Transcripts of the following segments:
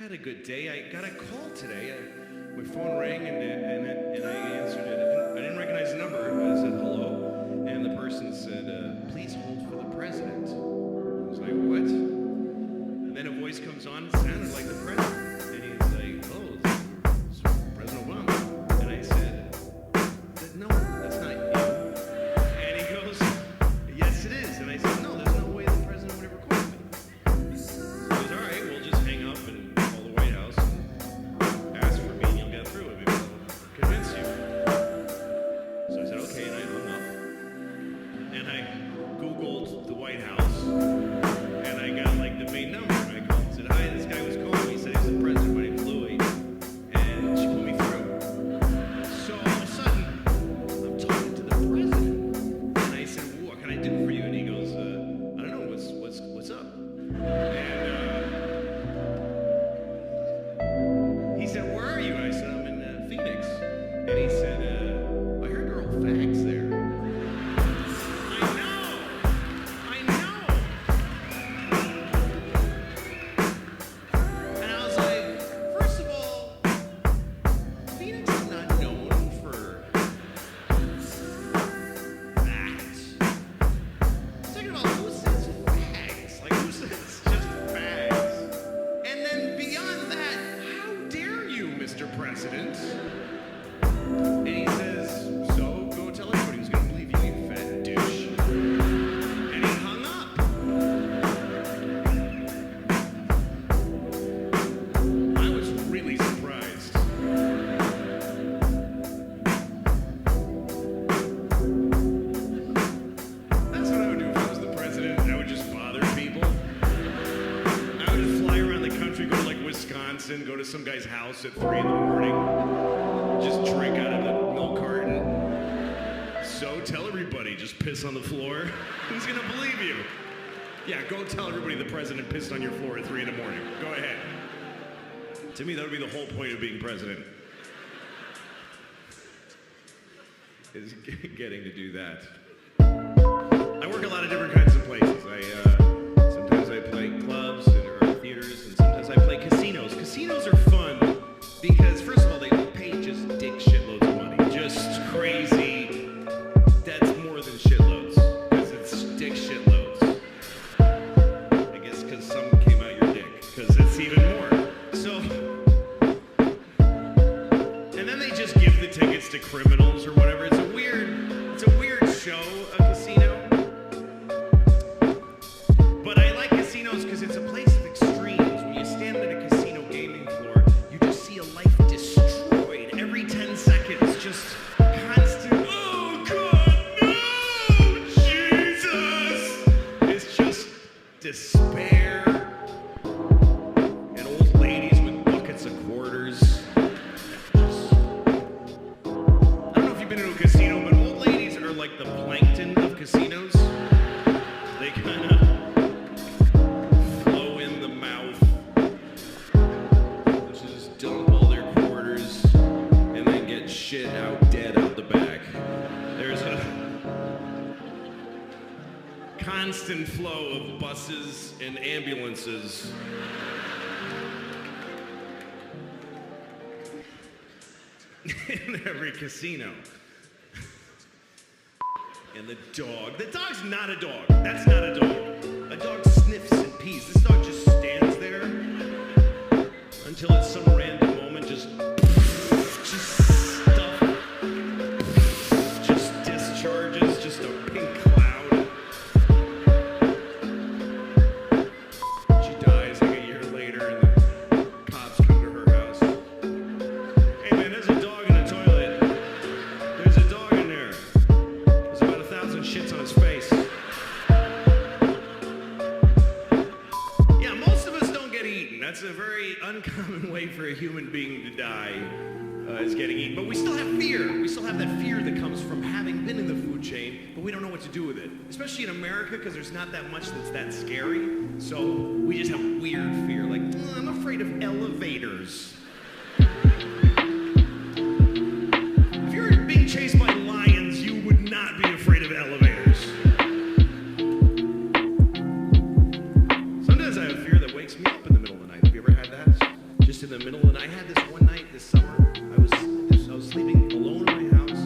had a good day. I got a call today. My phone rang and I answered it. I didn't recognize the number. I said hello, and the person said, "Please hold for the president." I was like, "What?" And then a voice comes on. It sounded like the president, and he's like, "Oh, it's President Obama." And I said, "No, that's not you." And he goes, "Yes, it is." And I said, "No, there's no way the president would ever call me." He goes, "All right, we'll just hang up and call the White House and ask for me, and you'll get through it. Maybe I'll convince you." So I said, "Okay," and I hung up. And I Googled the White House, and I got like the main number. And I called and said, "Hi, this guy was calling me. He said he's the president. My name's Louie." And she put me through. So all of a sudden, I'm talking to the president, and I said, "What can I do for you?" And he goes, "I don't know. What's up?" And he said, "Where are you?" And I said, "I'm in Phoenix." And he said, "I heard you're all fags there." I know. And I was like, first of all, Phoenix is not known for that. Second of all, who says fags? Like, who says just fags? And then beyond that, how dare you, Mr. President? And he says, "So, go tell everybody who's going to believe you, you fat douche." And he hung up. I was really surprised. That's what I would do if I was the president. I would just bother people. I would just fly around the country, go to like Wisconsin, go to some guy's house at 3 in the morning, just drink out of the milk carton. So tell everybody, just piss on the floor. Who's gonna believe you? Yeah, go tell everybody the president pissed on your floor at 3 in the morning. Go ahead. To me, that would be the whole point of being president. Is getting to do that. I work a lot of different kinds of places. Sometimes I play clubs or theaters, and sometimes I play casinos. Casinos are fun because, first of all, they pay just dick shitloads of money. Just crazy. That's more than shitloads, because it's dick shitloads. I guess because some came out your dick, because it's even more. So, and then they just give the tickets to criminals or whatever. It's a weird show, a casino. But I like casinos because it's a place of extremes. When you stand at a casino gaming floor, you just see a life destroyed every 10 seconds. Just constant, "Oh God, no, Jesus!" It's just despair. And old ladies with buckets of quarters. I don't know if you've been to a casino, but old ladies are like the plankton of casinos. They kind of flow in the mouth. They just dump all their quarters and then get shit out dead out the back. There's a constant flow of buses and ambulances. In every casino. And the dog's not a dog. That's not a dog. A dog sniffs and pees. This dog just stands there until at some random moment just stuff just discharges, just a pink cloud. She dies like a year later and the cops come to her house. Hey man, there's a dog in the toilet. There's a dog in there. There's about 1,000 shits on his face. Yeah, most of us don't get eaten. That's a very uncommon way for a human being to die, is getting eaten. But we still have fear. We still have that fear that comes from having been in the food chain, but we don't know what to do with it. Especially in America, because there's not that much that's that scary. So we just have weird fear, like, I'm afraid of elevators. If you're being chased by lions, you would not be afraid of elevators. Sometimes I have fear that wakes me up in the middle of the night. Have you ever had that? just in the middle. And I had this one night this summer. I was sleeping alone in my house,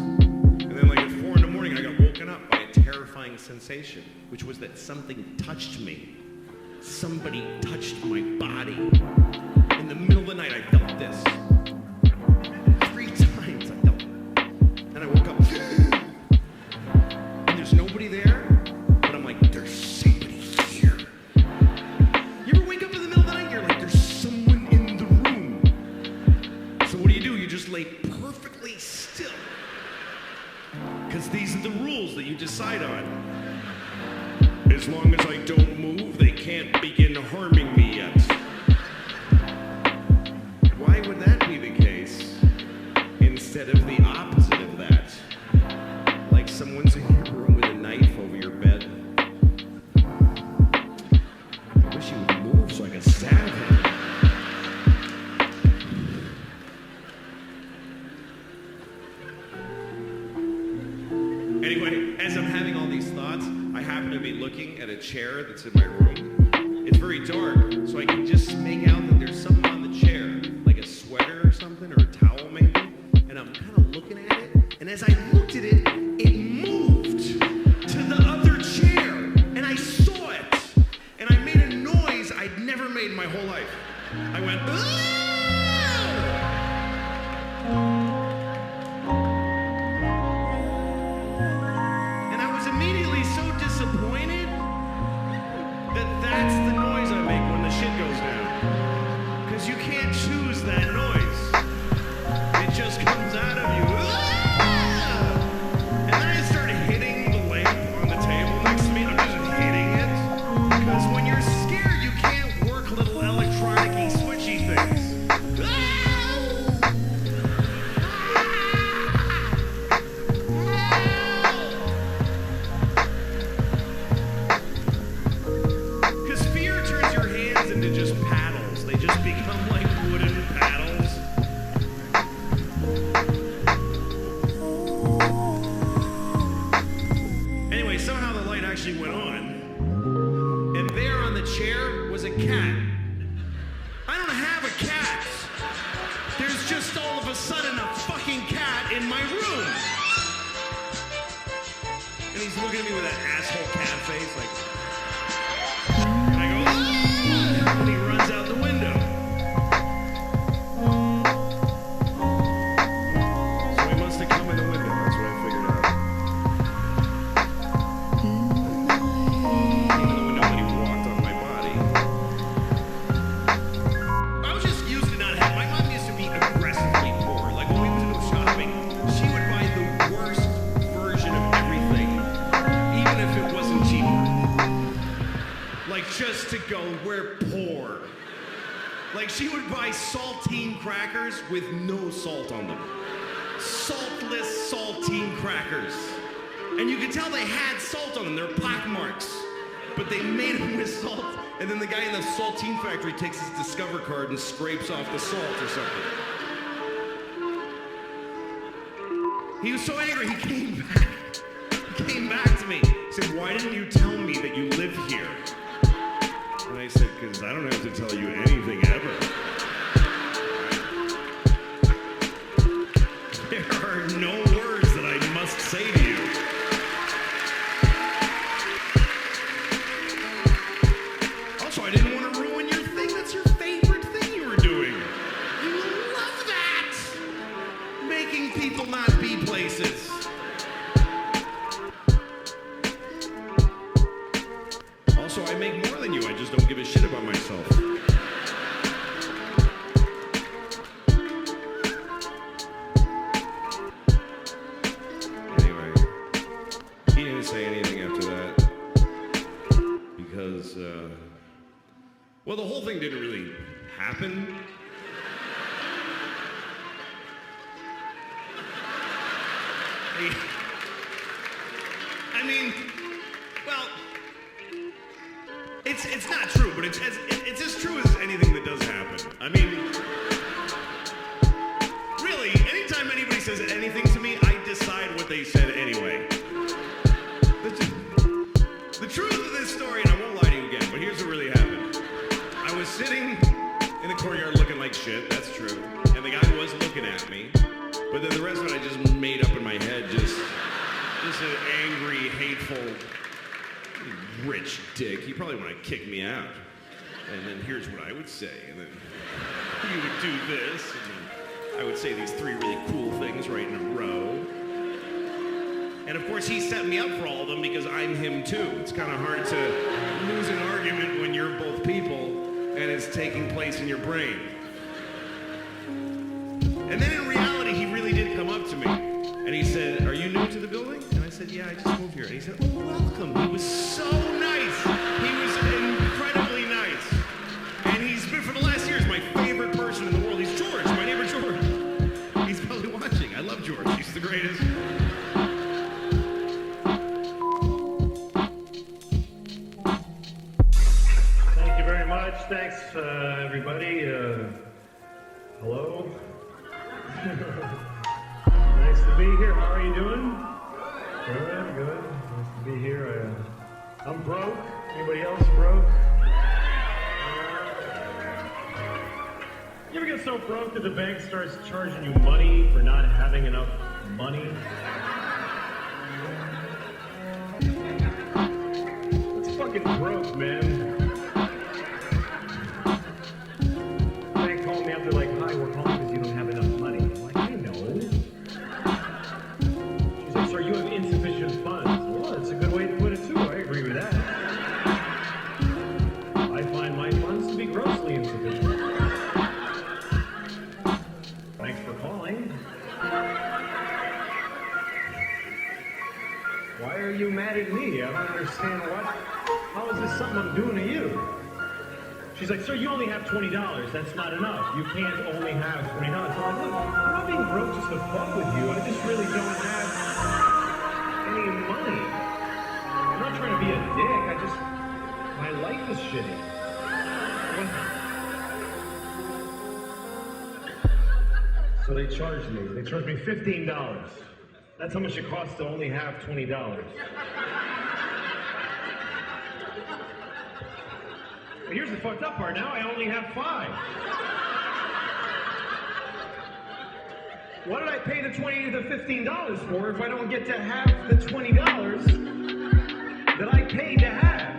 and then like at 4 in the morning, I got woken up by a terrifying sensation, which was that something touched me. Somebody touched my body. In the middle of the night, I felt this. 3 times I felt it. And I woke up, and there's nobody there, but I'm like, there's somebody here. You ever wake up in the middle of the night, you're like, there's someone in the room. So what do? You just lay perfectly still. Because these are the rules that you decide on. As long as I don't move, they can't begin harming me yet. Why would that be the case instead of the opposite of that? Like someone's in your room with a knife over your bed. I wish you would move so I could stab him. Anyway, as I'm having all these thoughts, I happen to be looking at a chair that's in my room. It's very dark, so I can just make out that there's something on the chair, like a sweater or something, or a towel maybe. And I'm kind of looking at it, and as I looked at it, it moved to the other chair, and I saw it. And I made a noise I'd never made in my whole life. I went, "Ah!" Immediately so disappointed that that's the noise I make when the shit goes down. Because you can't choose that noise. It just comes out of you. And then I start hitting the lamp on the table next to me. I'm just hitting it. Because when you're scared, you can't work little electronic-y switchy things. Into just paddles. They just become like wooden paddles. Anyway, somehow the light actually went on, and there on the chair was a cat. I don't have a cat. There's just all of a sudden a fucking cat in my room. And he's looking at me with that asshole cat face like, and I go, "Ah!" And he runs out the window. So he must have come in the window. That's what I figured out. Came in the window and he walked on my body. I was just used to not have. My mom used to be aggressively poor. Like when we would go shopping, she would buy the worst version of everything, even if it wasn't cheaper. Like just to go, we're poor. Like she would buy saltine crackers with no salt on them. Saltless saltine crackers. And you could tell they had salt on them. They're pockmarks. But they made them with salt. And then the guy in the saltine factory takes his Discover card and scrapes off the salt or something. He was so angry, he came back. He came back to me. He said, "Why didn't you tell me that you live here?" And I said, "Because I don't have to tell you anything ever." There are no words that I must say to you. Also, I didn't want to ruin your thing. That's your favorite thing you were doing. You love that. Making people not be places. Also, I make more than you. I just don't give a shit about myself. Anyway, he didn't say anything after that. Because, well, the whole thing didn't really happen. I mean, well, it's not true, but it's as true as anything that does happen. I mean, really, anytime anybody says anything to me, I decide what they said anyway. The truth of this story, and I won't lie to you again, but here's what really happened. I was sitting in the courtyard looking like like shit, that's true. And the guy was looking at me. But then the rest of it I just made up in my head, just an angry, hateful, rich dick. He probably want to kick me out. And then here's what I would say. And then you would do this. And then I would say these 3 really cool things right in a row. And of course, he set me up for all of them because I'm him too. It's kind of hard to lose an argument when you're both people and it's taking place in your brain. And then in reality, he really did come up to me. And he said, "Are you new to the building?" And I said, "Yeah, I just moved here." And he said, "Oh, welcome." He was so nice. He was incredibly nice. And he's been, for the last years, my favorite person in the world. He's George, my neighbor George. He's probably watching. I love George. He's the greatest. Thank you very much. Thanks, everybody. Hello. Nice to be here. How are you doing? Good, good. Nice to be here. I'm broke. Anybody else broke? You ever get so broke that the bank starts charging you money for not having enough money? It's fucking broke, man. Bank called me up, they're like, "Hi, we're calling because you don't have enough money." I'm like, "I know." She's like, "Sir, you have insufficient funds." Well, that's a good way to put it too. I agree with that. I find my funds to be grossly insufficient. Thanks for calling. Why are you mad at me? I don't understand what. How is this something I'm doing to you? She's like, "Sir, you only have $20. That's not enough. You can't only have $20." I'm like, "Look, I'm not being broke just to fuck with you. I just really don't have any money. I'm not trying to be a dick. My life is shitty." So they charged me. They charged me $15. That's how much it costs to only have $20. But here's the fucked up part. Now I only have 5. What did I pay the $15 for if I don't get to have the $20 that I paid to have?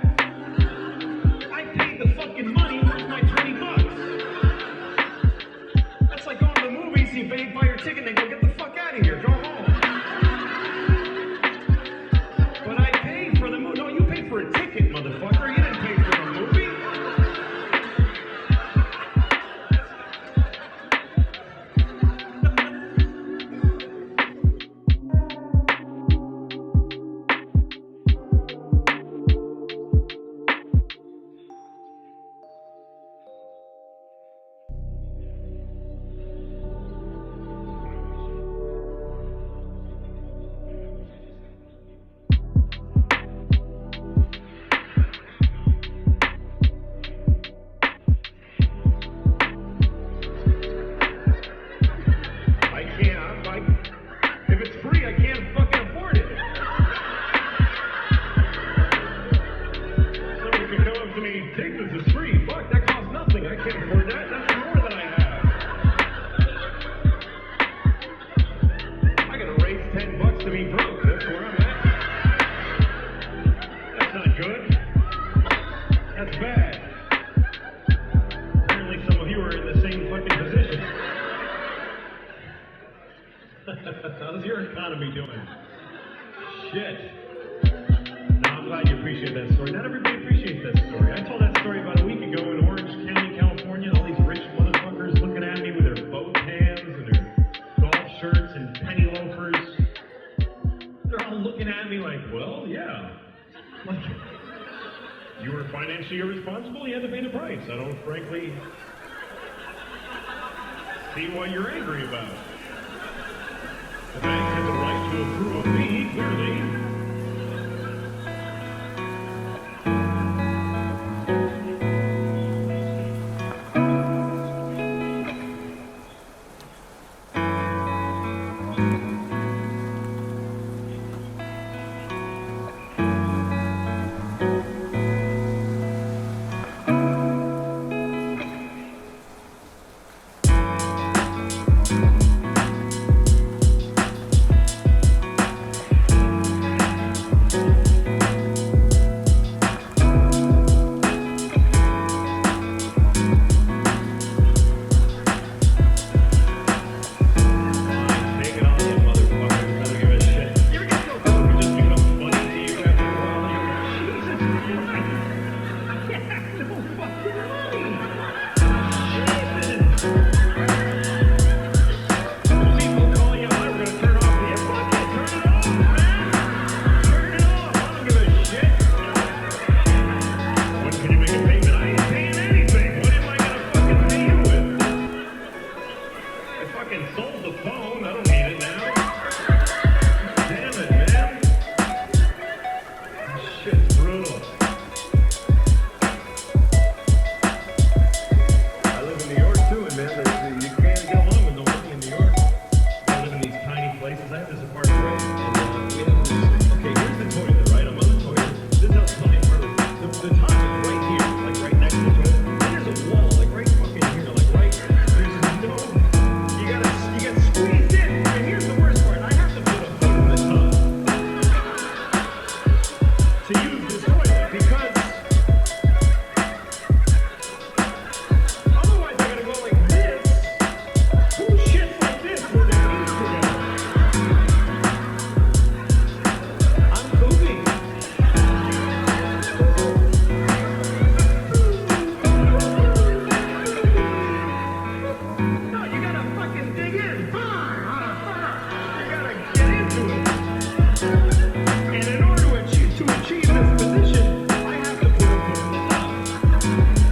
I paid the fucking money with my $20. That's like going to the movies, you buy your ticket and they go, "Get the fuck out of here, go home." But I paid for the movie. No, you paid for a ticket, motherfucker. You didn't pay for the movie. If it's free, I can't fucking afford it. Somebody could come up to me, "Take this, is free." Fuck, that costs nothing. I can't afford that. That's more than I have. I gotta raise $10 to be broke. That's where I'm at. That's not good. That's bad. Apparently some of you are in the same fucking position. How's your economy doing? Shit. No, I'm glad you appreciate that story. Not everybody appreciates that story. I told that story about a week ago in Orange County, California. All these rich motherfuckers looking at me with their boat pants and their golf shirts and penny loafers. They're all looking at me like, "Well, yeah. Like, you were financially irresponsible, you had to pay the price." I don't frankly see what you're angry about. The bank has a right to approve of me, clearly. No, you gotta fucking dig in. Fine, you gotta get into it. And in order to achieve this position, I have to put a foot in the tub.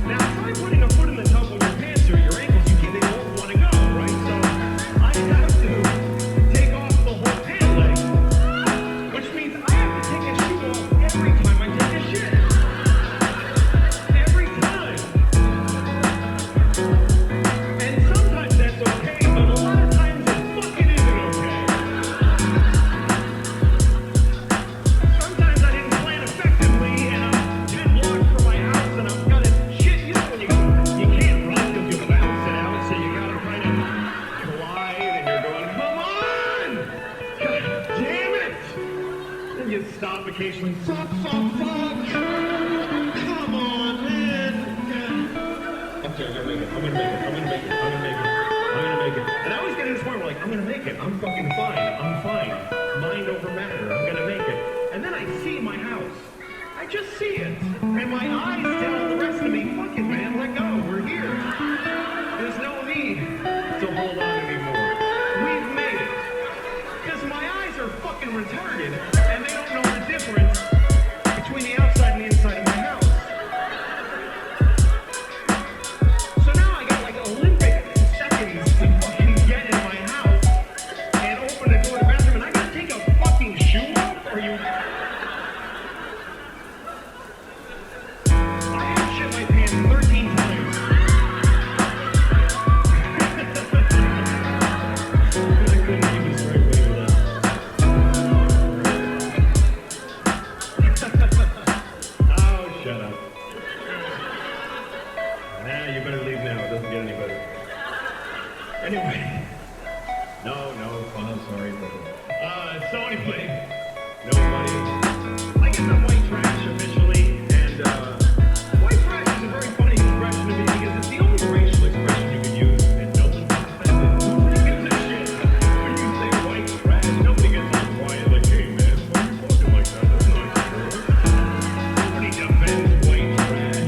Now, try putting a foot in the tub when your pants or your ankles, they don't want to go, right? So I have to take off the whole pant leg, which means I have to take a shoe off every time I take a shit. Every time. And sometimes that's okay, but a lot of times it fucking isn't okay. Sometimes I didn't plan effectively, and I'm 10 blocks from my house, and I've got to shit. You know when you can't run because you'll bounce it out, so you gotta kind of glide, and you're going, come on! God damn it! And you stop occasionally. Fuck! Come on, man! Okay, I'm gonna make it. And I always get to this point where I'm gonna make it. I'm fucking fine. I'm fine. Mind over matter. I'm gonna make it. And then I see my house. I just see it. And my eyes tell the rest of me, fuck it, man, let go. We're here. There's no need to hold on anymore. We've made it. Because my eyes are fucking retarded, and they don't know the difference between the outside and the inside of my house. So now I got like Olympic seconds to fucking get in my house and open the door to the bathroom, and I gotta take a fucking shoe off? Are you... I have shit my pants 13 times. I couldn't keep a straight face with that. Oh, shut up. Nah, you better leave now. It doesn't get any better. Anyway. No, I'm sorry. So anyway, nobody. I guess I'm white trash officially, and white trash is a very funny expression to me because it's the only racial expression you can use, and no one's offended. Nobody gives a shit. When you say white trash, nobody gets all quiet like, hey man, why are you talking like that? That's not true. Nobody defends white trash.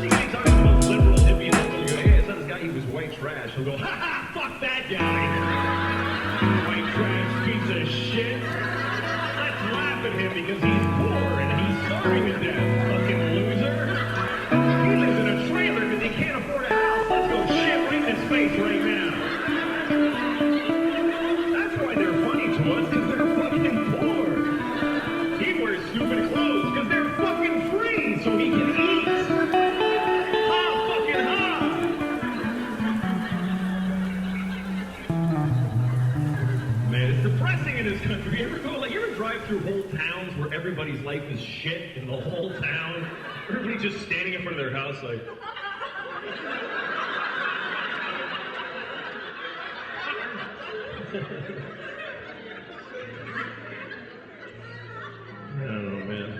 You can be talking about liberal hippie, and you go, hey, I saw this guy, he was white trash. He'll go, ha ha, fuck that guy. White trash piece of shit. Let's laugh at him because he's poor and he's starving to death. Fucking loser. He lives in a trailer because he can't afford a house. Let's go shit right in his face right now. That's why they're funny to us, because they're fucking poor. He wears stupid clothes because they're fucking free so he can eat. Ha, fucking ha. Man, it's depressing in this country. You ever drive through whole towns where everybody's life is shit in the whole town? Everybody's just standing in front of their house like... I don't know, man.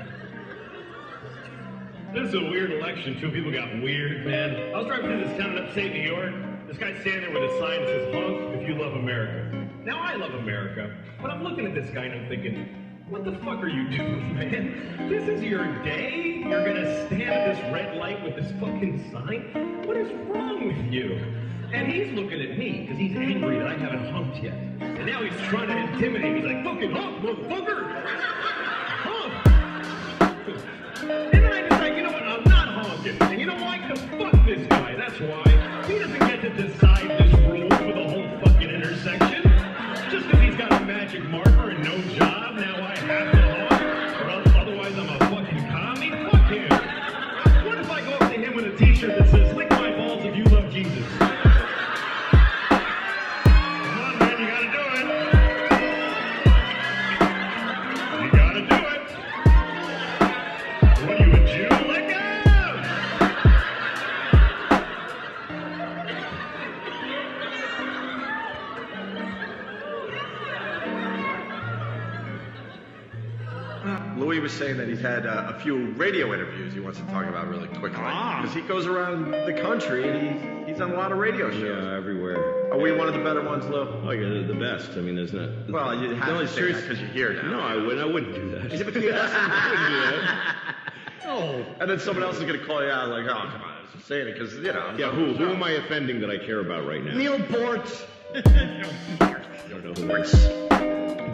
This is a weird election, too. People got weird, man. I was driving through this town in upstate New York. This guy's standing there with a sign that says, honk if you love America. Now, I love America, but I'm looking at this guy and I'm thinking, what the fuck are you doing, man? This is your day? You're gonna stand at this red light with this fucking sign? What is wrong with you? And he's looking at me because he's angry that I haven't humped yet. And now he's trying to intimidate me. He's like, fucking hump, motherfucker! Hump! And then I decide, you know what, I'm not honking. And you know why? Because fuck this guy, that's why. He doesn't get to decide this rule for the whole fucking intersection. Just because he's got a magic marker and no job, now I have to honk? Or else otherwise I'm a fucking commie? Fuck him. What if I go up to him with a t-shirt that says, lick my balls if you love Jesus? Louis was saying that he's had a few radio interviews he wants to talk about really quickly. Because he goes around the country and he's on a lot of radio shows. Yeah, everywhere. Are we one of the better ones, Lou? Oh, yeah, the best. I mean, there's not... Well, you have to say that because you're here now. No, I wouldn't do that. I wouldn't do that. Oh. And then someone else is going to call you out like, oh, come on. just saying it because, you know. Yeah, who am I offending that I care about right now? Neil Bort. I don't know who it is.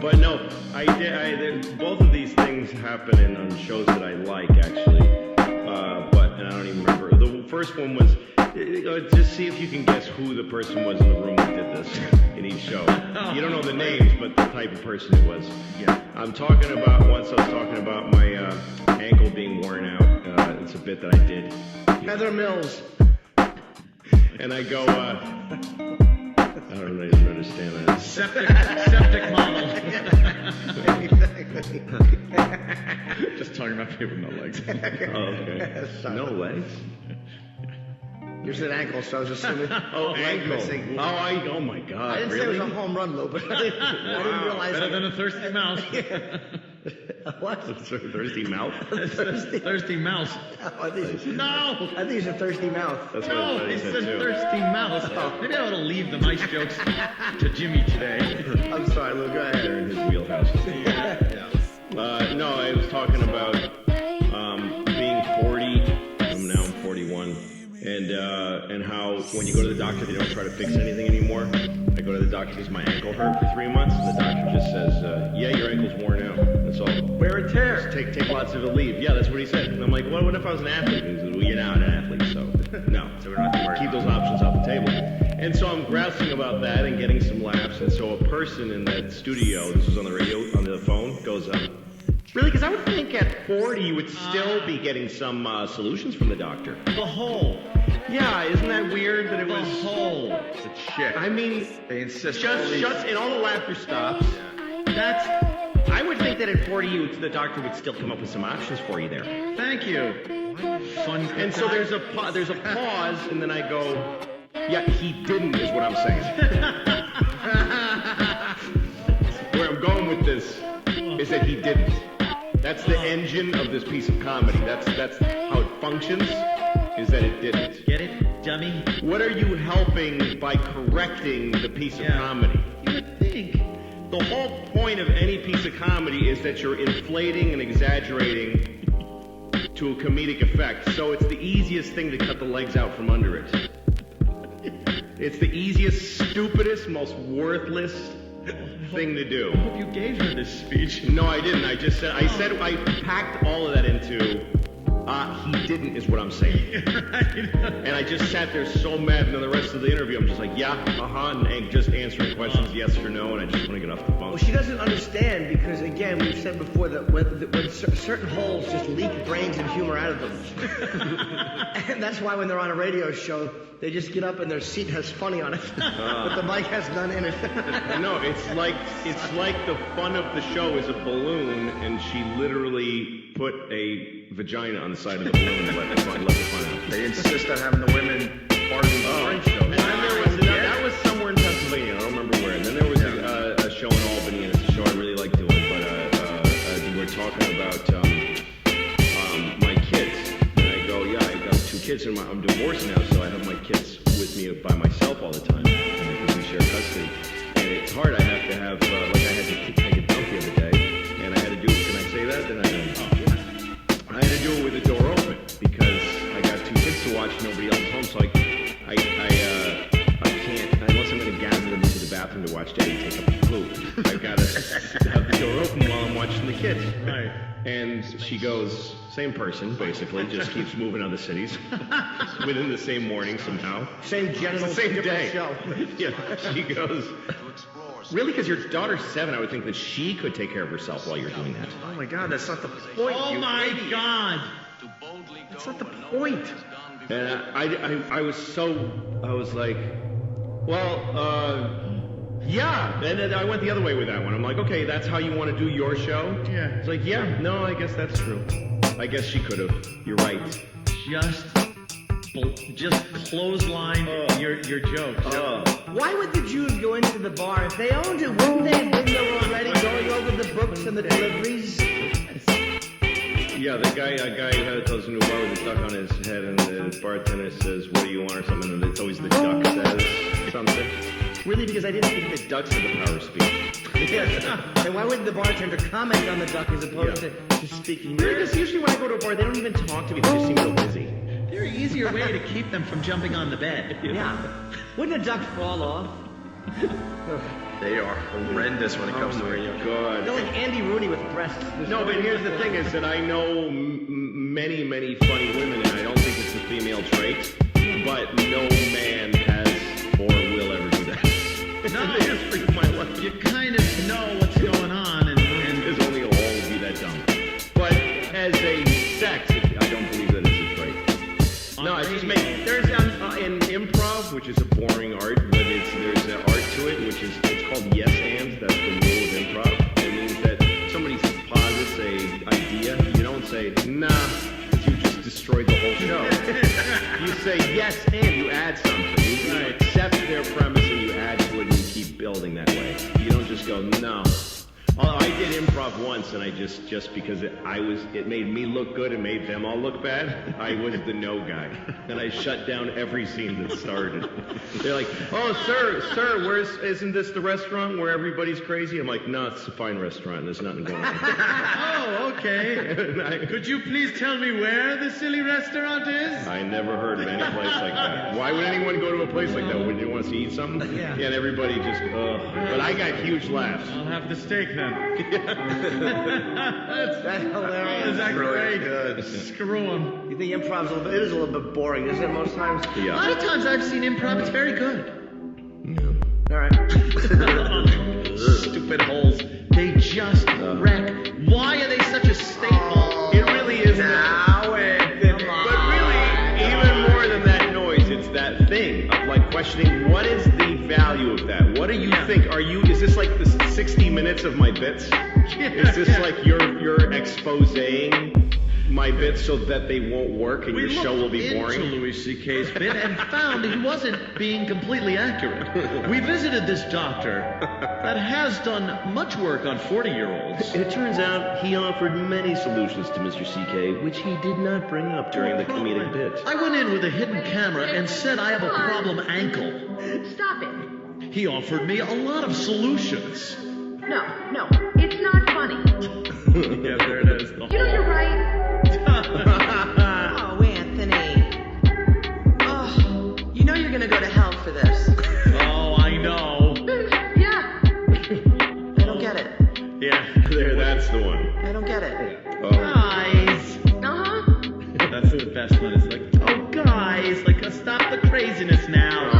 But no, both of these things happen on shows that I like, actually. And I don't even remember. The first one was, just see if you can guess who the person was in the room that did this in each show. You don't know the names, but the type of person it was. Yeah. Once I was talking about my ankle being worn out. It's a bit that I did. Heather Mills. And I go, I don't even understand that. Septic model. Just talking about people with no legs. Oh, okay. No legs? You said ankle, so I was assuming. Ankle. Missing. Oh my God. I didn't say it was a home run, Lou, but I didn't realize. Better than a thirsty mouse. What? Thirsty mouth? Thirsty mouse. I think No! I think he's a thirsty mouth. That's what No, I he said said too. thirsty mouse. Maybe I ought to leave the nice jokes to Jimmy today. I'm sorry, Lou. Go ahead. They're in his wheelhouse. No, I was talking about being 40. Now I'm 41. And how when you go to the doctor, they don't try to fix anything anymore. I go to the doctor because my ankle hurt for 3 months, and the doctor just says, yeah, your ankle's worn out. That's all. Wear and tear. Just take lots of it, leave. Yeah, that's what he said. And I'm like, well, what if I was an athlete? And he said, well, you're not an athlete, so no. So we don't have to worry. Keep those options off the table. And so I'm grousing about that and getting some laughs. And so a person in that studio, this was on the radio, on the phone, goes, really? Because I would think at 40 you would still be getting some solutions from the doctor. The hole. Yeah, isn't that weird that it was... The hole. It's a chick. I mean, They insist. just shuts and all the laughter stops. I would think that at 40 the doctor would still come up with some options for you there. Thank you. Fun. And so there's a pause, and then I go, yeah, he didn't is what I'm saying. Where I'm going with this is that he didn't. That's the engine of this piece of comedy. That's how it functions, is that it didn't. Get it, dummy? What are you helping by correcting the piece of comedy? You would think. The whole point of any piece of comedy is that you're inflating and exaggerating to a comedic effect. So it's the easiest thing to cut the legs out from under it. It's the easiest, stupidest, most worthless thing to do. I hope you gave her this speech. No, I didn't. I packed all of that into, he didn't is what I'm saying. Right. And I just sat there so mad, and then the rest of the interview, I'm just like, yeah, and just answering questions, yes or no, and I just want to get off the phone. Well, she doesn't understand because, again, we've said before that when certain holes just leak brains and humor out of them. And that's why when they're on a radio show, they just get up and their seat has funny on it, but the mic has none in it. No, it's like the fun of the show is a balloon, and she literally put a vagina on the side of the balloon and let the fun out. They insist on having the women part of the French show. And then there was that was somewhere in Pennsylvania. I don't remember where. And then there was a show in Albany, and it's a show I really like doing. But we're talking about my kids, and I go, yeah, I got 2 kids, and I'm divorced now, so I have my kids with me by myself all the time because we share custody. And it's hard. I have to have like I had to take a dump the other day, and I had to do. Can I say that? Then I had to do it with the door open because I got 2 kids to watch, nobody else home, so I can't, unless I'm going to gather them into the bathroom to watch Daddy take a poop. I've got to have the door open while I'm watching the kids. Right. And she goes, same person, basically, just keeps moving other cities within the same morning somehow. Same genital, It's the same different day. show. Yeah, she goes, really? Because your daughter's 7, I would think that she could take care of herself while you're doing that. Oh my God, that's not the point. Oh you my idiot. God. That's not the point. And I was like, well, yeah. And then I went the other way with that one. I'm like, okay, that's how you want to do your show? Yeah. It's like, yeah, no, I guess that's true. I guess she could have. You're right. Just clothesline your jokes. Why would the Jews go into the bar? If they owned it, wouldn't they have been there already going over the books and the deliveries? Yeah, a guy goes into a bar with a duck on his head, and the bartender says, what do you want, or something, and it's always the duck says something. Really, because I didn't think The ducks have the power of speech. Yes. And why wouldn't the bartender comment on the duck as opposed to speaking? Because usually when I go to a bar, they don't even talk to me, they just seem real busy. there an easier way to keep them from jumping on the bed? Yeah. Wouldn't a duck fall off? They are horrendous when it comes to radio. God. They're like Andy Rooney with breasts. No, but here's the thing is that I know many, many funny women, and I don't think it's a female trait, but no man has or will ever do that. No. In the history of my life. You kind of know what's going on, and There's only a hole to be that dumb. But as a sex, I don't believe that it's a trait. No, it's just there's in improv, which is a boring art, but there's an art to it, which is it's called yes and. That's the rule of improv. It means that somebody posits a idea, you don't say nah, because you just destroyed the whole show. You say yes and you add something. You accept their premise and you add to it and you keep building that way. You don't just go no. I did improv once, and I just because it made me look good and made them all look bad. I was the no guy, and I shut down every scene that started. They're like, "Oh, sir, isn't this the restaurant where everybody's crazy?" I'm like, "No, it's a fine restaurant. There's nothing going on." oh, okay. Could you please tell me where the silly restaurant is? I never heard of any place like that. Why would anyone go to a place like that? Would you want to eat something? Yeah. And everybody just, But I got huge laughs. I'll have the steak then. That's hilarious. Is that Really great? good. Screw them. You think improv's it is a little bit boring, isn't it, most times? A lot of times I've seen improv, it's very good. All right. Stupid holes. They just wreck. Why are they such a staple? It really is. Now, But really, even more than that noise, it's that thing of like questioning what is the value of that? What do you think? Is this like the 60 minutes of my bits? Is this like you're exposing my bits so that they won't work and your show will be boring? We looked into Louis C.K.'s bit and found he wasn't being completely accurate. We visited this doctor that has done much work on 40-year-olds. It turns out he offered many solutions to Mr. CK, which he did not bring up during the comedic bit. I went in with a hidden camera and said I have a problem ankle. Stop it. He offered me a lot of solutions. No, it's not funny. Yeah, there it is. You know you're right. Oh, Anthony. Oh, you know you're gonna go to hell for this. Oh, I know. Yeah. I don't get it. Yeah. That's the one. I don't get it. Guys. Uh-huh. That's the best one. It's like, oh, guys, like, stop the craziness now.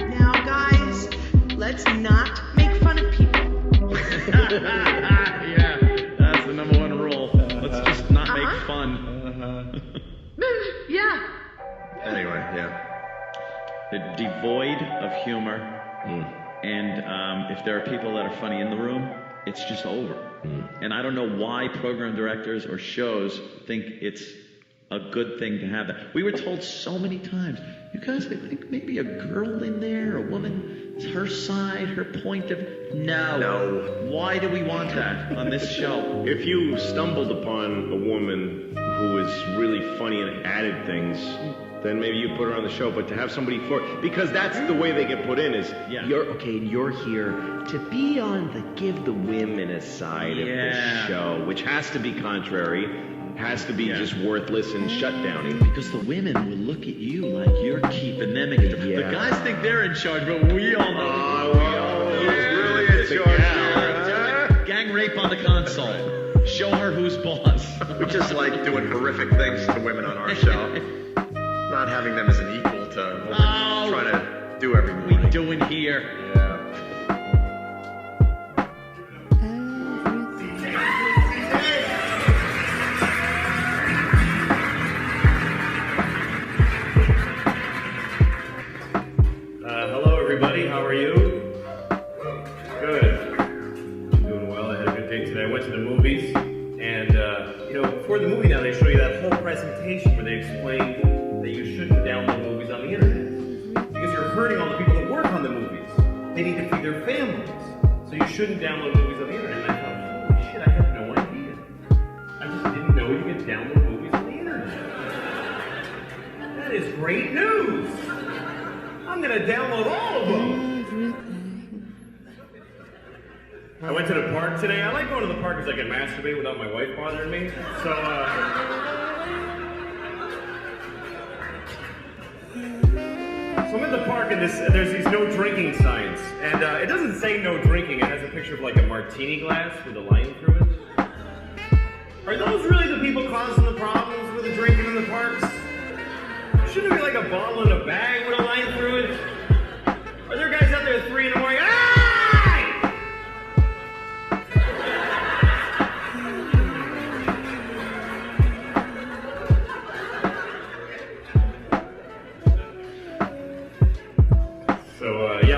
Now, guys, let's not make fun of people. Yeah, that's the number one rule. Let's just not make fun. Yeah. Anyway, yeah. They're devoid of humor, and if there are people that are funny in the room, it's just over. And I don't know why program directors or shows think it's a good thing to have that. We were told so many times, you guys, I think maybe a girl in there, a woman, her side, her point of... No. Why do we want that on this show? If you stumbled upon a woman who is really funny and added things, then maybe you put her on the show. But to have somebody because that's the way they get put in is, You're here to be on the give the women a side of the show, which has to be contrary, has to be just worthless and shutdowny. Because the women will look at you like you're keeping them in control. The guys think they're in charge, but we all know. Who's really in charge? Gang rape on the console. Show her who's boss. We just like doing horrific things to women on our show. Not having them as an equal to what we're trying to do every morning. We doing here. Yeah. Hello, everybody. How are you? Good. Doing well. I had a good day today. I went to the movies, and before the movie now, they show you that whole presentation where they explain that you shouldn't download movies on the internet because you're hurting all the people that work on the movies. They need to feed their families, so you shouldn't download movies on the internet. And I thought, holy shit, I had no idea. I just didn't know you could download movies on the internet. That is great news. I'm gonna download all of them. I went to the park today. I like going to the park because I can masturbate without my wife bothering me. So, So I'm in the park and there's these no drinking signs. And it doesn't say no drinking. It has a picture of like a martini glass with a line through it. Are those really the people causing the problems with the drinking in the parks? Shouldn't it be like a bottle in a bag with a line through it? Are there guys out there at 3 in the morning?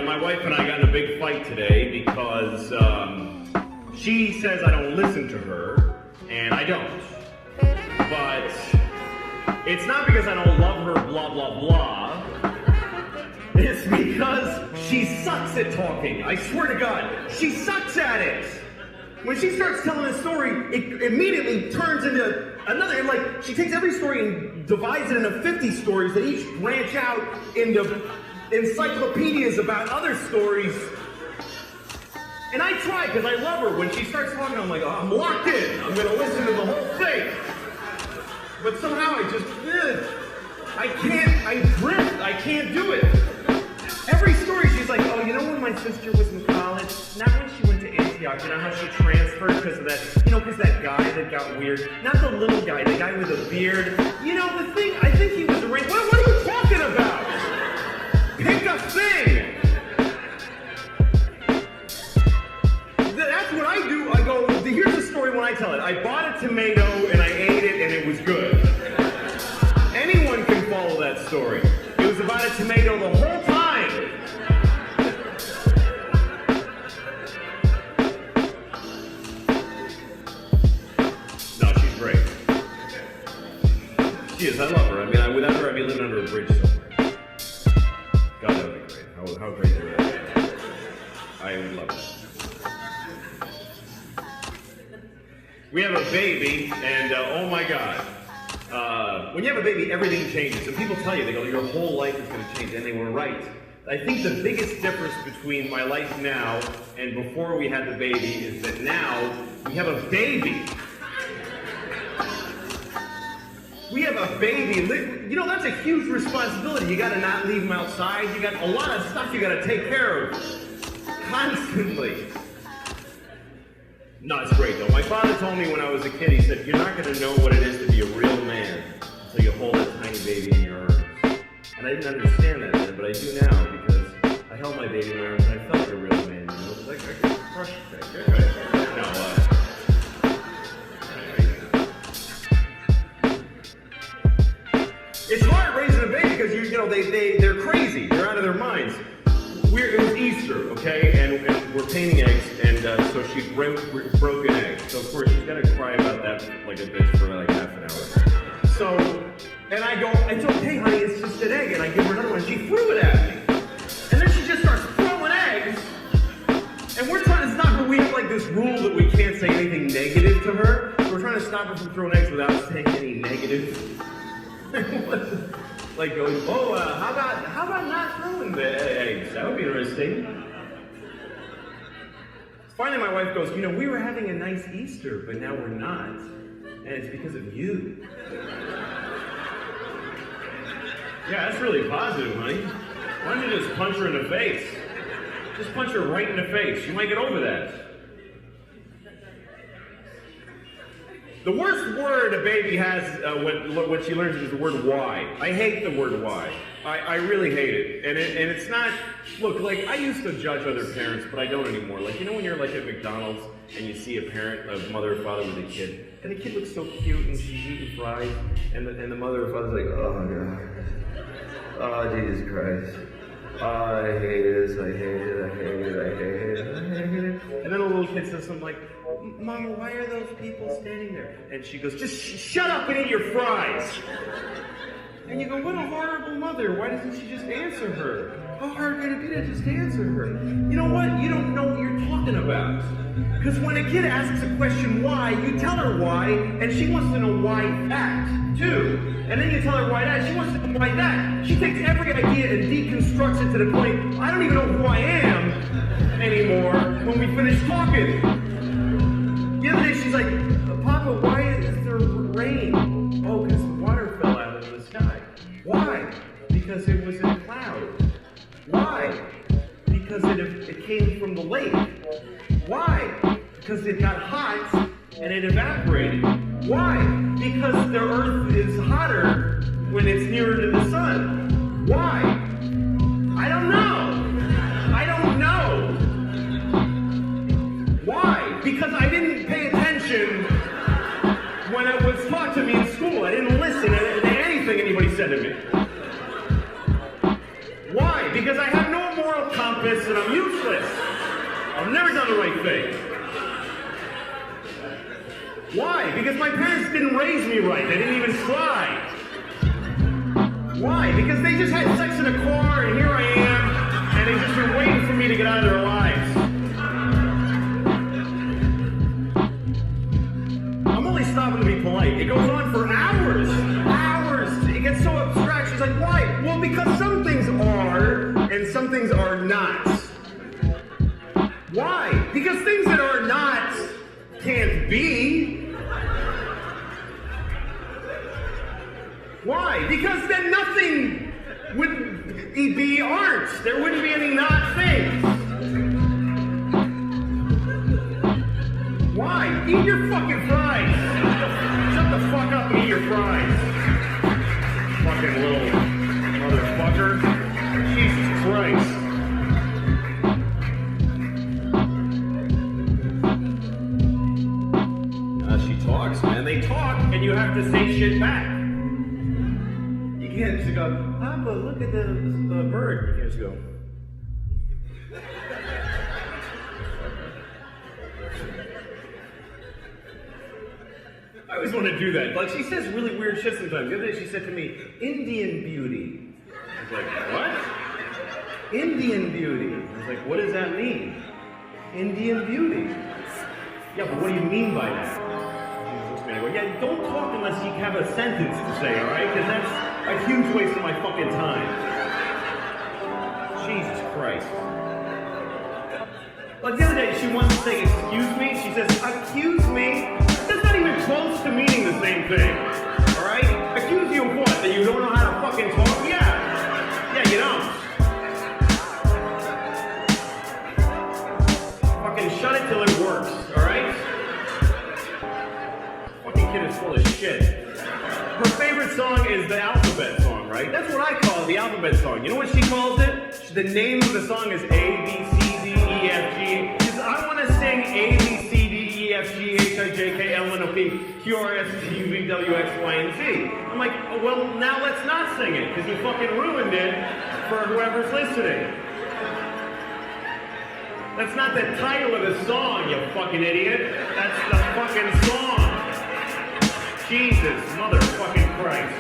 My wife and I got in a big fight today because she says I don't listen to her, and I don't. But it's not because I don't love her, blah, blah, blah. It's because she sucks at talking. I swear to God, she sucks at it. When she starts telling a story, it immediately turns into another, like, she takes every story and divides it into 50 stories that each branch out into encyclopedias about other stories. And I try, because I love her. When she starts talking, I'm like, oh, I'm locked in. I'm going to listen to the whole thing. But somehow I just, I drift. I can't do it. Every story, she's like, oh, you know when my sister was in college? Not when she went to Antioch. You know how she transferred because of that, because that guy that got weird. Not the little guy, the guy with a beard. You know, the thing, I think he was arranged. What are you talking about? Pick a thing! That's what I do. I go, here's the story when I tell it. I bought a tomato and I ate it and it was good. Anyone can follow that story. It was about a tomato the whole time. No, she's great. She is. I love her. I mean, without her, I'd be living under a bridge somewhere. God, that would be great. How great would that be? I would love that. We have a baby, and oh my God. When you have a baby, everything changes. And people tell you, they go, your whole life is going to change, and they were right. I think the biggest difference between my life now and before we had the baby is that now we have a baby. We have a baby. That's a huge responsibility. You got to not leave them outside. You got a lot of stuff you got to take care of constantly. No, it's great though. My father told me when I was a kid, he said, you're not going to know what it is to be a real man until you hold a tiny baby in your arms. And I didn't understand that then, but I do now because I held my baby in my arms and I felt like a real man. It was like I could crush it. It's hard raising a baby because they're crazy. They're out of their minds. It was Easter, okay, and we're painting eggs, and so she broke an egg. So of course she's gonna cry about that like a bitch for like half an hour. So, and I go, it's okay, honey, it's just an egg, and I give her another one. And she threw it at me, and then she just starts throwing eggs, and we're trying to stop her. We have like this rule that we can't say anything negative to her. So we're trying to stop her from throwing eggs without saying any negative. Like going, how about not throwing the eggs? That would be interesting. Finally, my wife goes, we were having a nice Easter, but now we're not. And it's because of you. Yeah, that's really positive, honey. Why don't you just punch her in the face? Just punch her right in the face. You might get over that. The worst word a baby has when she learns is the word why. I hate the word why. I really hate it. And it's not, look, like I used to judge other parents, but I don't anymore. Like, when you're like at McDonald's and you see a mother or father with a kid, and the kid looks so cute and she's eating fries, and the mother or father's like, oh God. Oh, Jesus Christ. Oh, I hate this, I hate it, I hate it, I hate it, I hate it. And then a little kid says something like, Mama, why are those people standing there? And she goes, just shut up and eat your fries. And you go, what a horrible mother. Why doesn't she just answer her? How hard can it be to just answer her? You know what? You don't know what you're talking about. Because when a kid asks a question why, you tell her why, and she wants to know why that, too. And then you tell her why that, she wants to know why that. She takes every idea and deconstructs it to the point, I don't even know who I am anymore. when we finished talking. The other day she's like, Papa, why is there rain? Oh, because the water fell out of the sky. Why? Because it was in clouds. Why? Because it came from the lake. Why? Because it got hot and it evaporated. Why? Because the earth is hotter when it's nearer to the sun. Why? I don't know. I don't know. Why? Because I didn't pay attention when it was taught to me in school. I didn't listen to anything anybody said to me. Why? Because I have no moral compass and I'm useless. I've never done the right thing. Why? Because my parents didn't raise me right. They didn't even try. Why? Because they just had sex in a car and here I am and they've just been waiting for me to get out of their lives. I'm only stopping to be polite. It goes on for hours. Hours. It gets so abstract. She's like, why? Well, because some things are and some things are not. Why? Because things that are not can't be. Why? Because then nothing would be aren't. There wouldn't be any not things. Why? Eat your fucking fries. Shut the fuck up and eat your fries. Fucking little motherfucker. Jesus Christ. She talks, man. They talk and you have to say shit back. You can't just go, Papa, look at the bird. You can't just go. I always want to do that. Like, she says really weird shit sometimes. The other day she said to me, Indian beauty. I was like, what? Indian beauty. I was like, what does that mean? Indian beauty. Yeah, but what do you mean by that? Anyway, yeah, don't talk unless you have a sentence to say, alright? Because that's a huge waste of my fucking time. Jesus Christ. Like the other day, she wants to say, excuse me. She says, accuse me? That's not even close to meaning the same thing. Alright? Accuse you of what? That you don't know how to fucking talk? Yeah. Yeah, you don't. Fucking shut it till it works, alright? Kid is full of shit. Her favorite song is the alphabet song, right? That's what I call it, the alphabet song. You know what she calls it? The name of the song is A, B, C, D, E, F, G. She says, I want to sing A, B, C, D, E, F, G, H, I, J, K, L, N, O, P, Q, R, S, T, U, V, W, X, Y, and Z. I'm like, oh, well, now let's not sing it, because you fucking ruined it for whoever's listening. That's not the title of the song, you fucking idiot. That's the fucking song. Jesus, motherfucking Christ.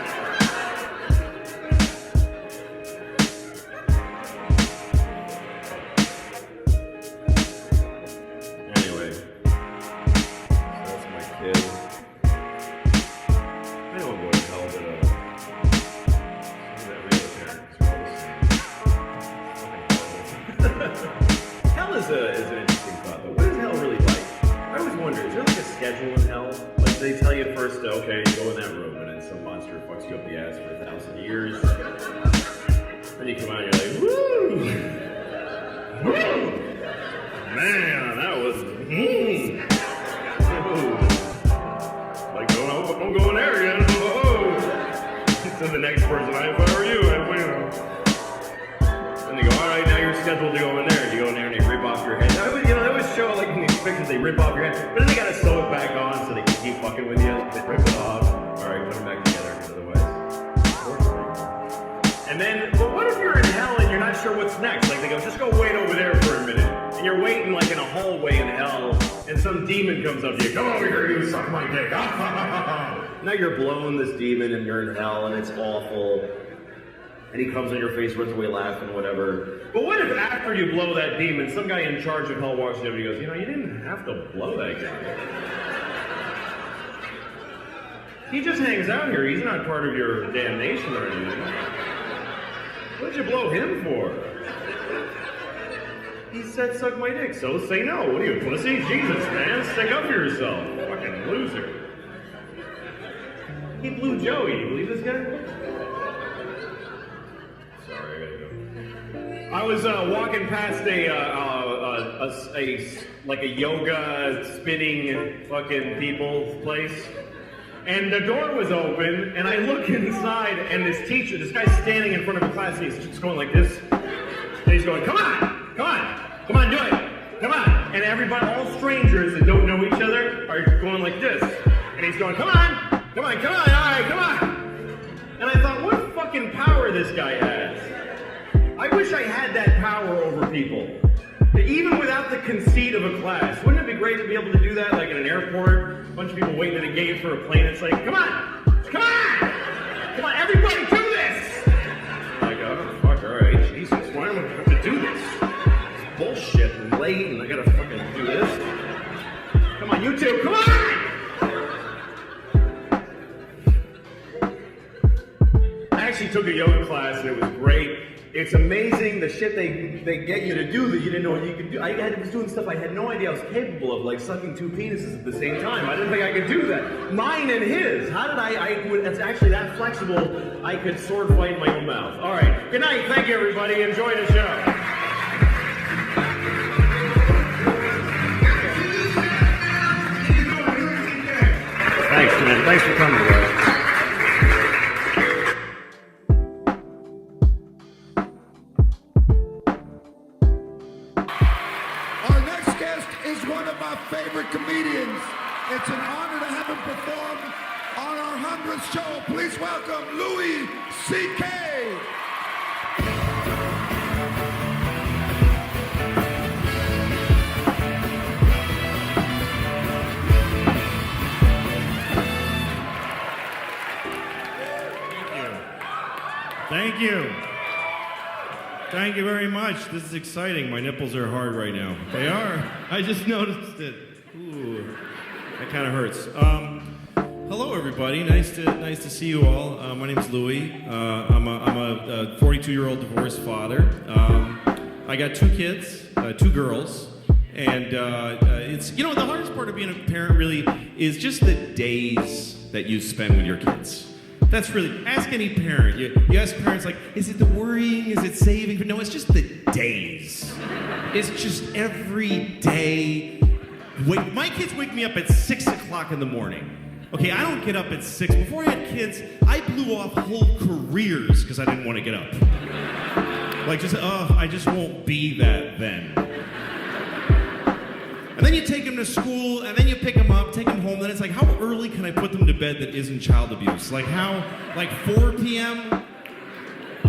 Anyway, so that's my kid. I don't go to hell, but every other parent is all the same. Hell is an interesting thought, though. What is hell really like? I always wonder, is there like a schedule in hell? Like they tell you first, okay, you go in that room, and then some monster fucks you up the ass for 1,000 years. Then you come out and you're like, woo! Woo! Man, that was, Like, don't go in there again. To the next person, if I were you, Then they go, all right, now you're scheduled to go in there. You go in there and they rip off your head. They always show, like in these pictures, they rip off your head, but then they gotta sew it back on so they can keep fucking with you. They rip it off. All right, put it back together, otherwise. And then, but what if you're in hell and you're not sure what's next? Like they go, just go wait over there for a minute. And you're waiting like in a hallway in hell, and some demon comes up to you. Come over here, you suck my dick. Now you're blowing this demon and you're in hell and it's awful. And he comes in your face, runs away laughing, whatever. But what if after you blow that demon, some guy in charge of hell walks you up and he goes, you know, you didn't have to blow that guy. He just hangs out here. He's not part of your damnation or anything. What did you blow him for? He said suck my dick, so say no. What are you, a pussy? Jesus, man, stick up for yourself. Fucking loser. He blew Joey. You believe this guy? Sorry, I gotta go. I was walking past a yoga spinning fucking people place, and the door was open, and I look inside, and this guy's standing in front of a class, and he's just going like this, and he's going, come on, do it, come on, and everybody, all strangers that don't know each other, are going like this, and he's going, come on, all right, come on, and I thought, what fucking power this guy has. I wish I had that power over people. Even without the conceit of a class. Wouldn't it be great to be able to do that, like in an airport? A bunch of people waiting at a gate for a plane. It's like, come on, everybody do this! Like, oh, fuck, all right, Jesus, why am I have to do this? It's bullshit and late, and I gotta fucking do this. Come on, you two, come on! I actually took a yoga class, and it was great. It's amazing the shit they get you to do that you didn't know you could do. I was doing stuff I had no idea I was capable of, like sucking two penises at the same time. I didn't think I could do that. Mine and his. How did it's actually that flexible, I could sword fight in my own mouth. All right. Good night. Thank you, everybody. Enjoy the show. Thanks, man. Thanks for coming, guys. Favorite comedians. It's an honor to have him perform on our 100th show. Please welcome Louis C.K. Thank you. Thank you very much. This is exciting. My nipples are hard right now. They are. I just noticed it. Ooh, that kind of hurts. Hello, everybody. Nice to see you all. My name's Louis. I'm a 42-year-old divorced father. I got two kids, two girls, and it's the hardest part of being a parent really is just the days that you spend with your kids. That's really, ask any parent. You ask parents, like, is it the worrying? Is it saving? But no, it's just the days. It's just every day. My kids wake me up at 6 o'clock in the morning. Okay, I don't get up at 6. Before I had kids, I blew off whole careers because I didn't want to get up. Like, I just won't be that then. And then you take them to school, and then you pick them up, take them home, then it's like, how early can I put them to bed that isn't child abuse? Like 4 p.m.?